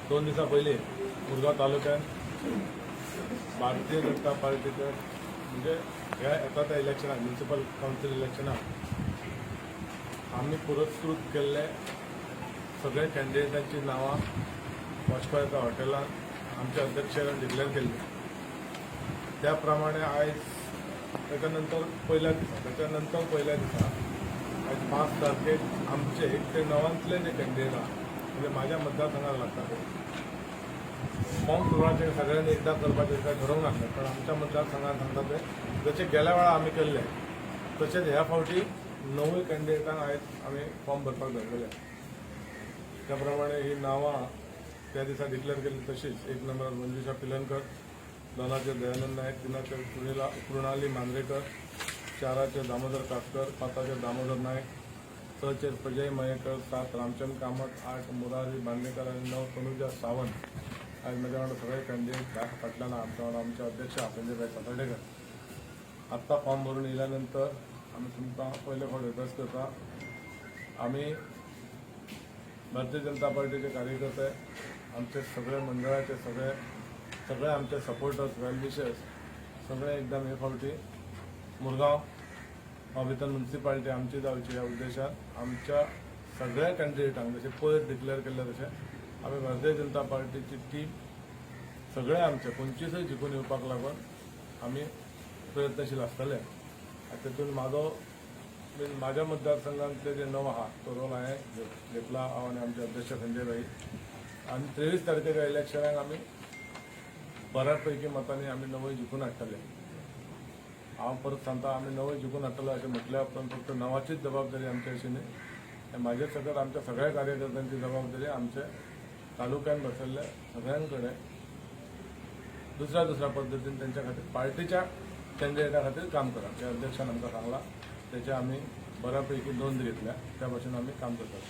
2 दिसा पयलीं मुरगांव तालुक्यात भारतीय जनता पार्टीचे म्हणजे ह्या येता त्या इलेक्शनाक म्युनिसिपल कावन्सिल इलेक्शनाक आम्ही पुरस्कृत केल्ले सगळे कॅन्डिडेटांची नावां वास्को एका हॉटेलात आमच्या अध्यक्षान डिक्लेअर केल्ली. त्या प्रमाणे आयज त्याच्यानंतर पहिल्या दिसा आज 5 तारखेक आमचे 1 ते 9 जे कॅन्डिडेट आहात म्हणजे माझ्या मतदारसंघात लागतात फॉर्म भरपाचें सगळ्यांनी एकदा करपाचें काय ठरवूंक नासलें, पण आमच्या मतदारसंघात सांगता ते जशें गेल्या वेळा आमी केल्ले तशेंच ह्या फावटी 9 कॅन्डिडेटांक आयज आमी फॉर्म भरपाक धाडलेले. त्या प्रमाणे ही नावां त्या दिसा डिक्लेअर केल्ली. तशीच 1 नंबरार मंजुषा पिलनकर, 2चेर दयानंद नायक, 3चेर कृणाली मांद्रेकर, 4चेर दामोदर कातकर, 5चेर दामोदर नायक, 6चेर प्रजय मयेकर, 7 रामचंद्र कामत, 8 मुरारी बांदेकर आणि 9 तनुजा सावंत. आज माझ्या वांगडा सगळे कॅन्डिडेट ह्या फाटल्यान आमच्या वांगडा आमचे अध्यक्ष संजय सातर्डेकर. आत्ता फॉर्म भरून येयल्यानंतर आमी तुमकां पयले फावट रिक्वेस्ट करता, आमी भारतीय जनता पार्टीचे कार्यकर्ते, आमचे सगळे मंडळाचे सगळे आमचे सपोर्टर्स, वेल विशर्स सगळे एकदम हे फावटी मुरगांव भितर म्युनिसिपालिटी आमची जावची ह्या उद्देशान आमच्या सगळ्या कॅन्डिडेटांक जशें पयर डिक्लेअर केल्ले तशें आमी भारतीय जनता पार्टीची टीम सगळे आमचे 25 जिखून येवपाक लागून आमी प्रयत्नशील आसतले. तातूंत माझ्या मतदारसंघातले जे 9 आहा तो रोल हांवें घेतला, हांव आनी आमचे अध्यक्ष संजय भाई. आनी 23 तारखेच्या इलेक्शनाक आमी बऱ्यापैकी मतांनी आमी 9 जिखून हाडटले. हांव परत सांगता, आमी 9 जिखून हाडटले अशें म्हटल्या उपरांत फक्त नांवाचीच जबाबदारी आमची अशी न्ही, म्हाजे सगळ्यात आमच्या सगळ्या कार्यकर्त्यांची जबाबदारी आमचे तालुक्यात बसयल्ले सगळ्यां कडेन दुसऱ्या पद्दतीन तेंच्या खातीर पार्टीच्या कॅन्डिडेटा खातीर काम करप हे अध्यक्षान आमकां सांगलां. तेचे आमी बऱ्यापैकी नोंद घेतल्या, त्या भाशेन आमी काम करतात.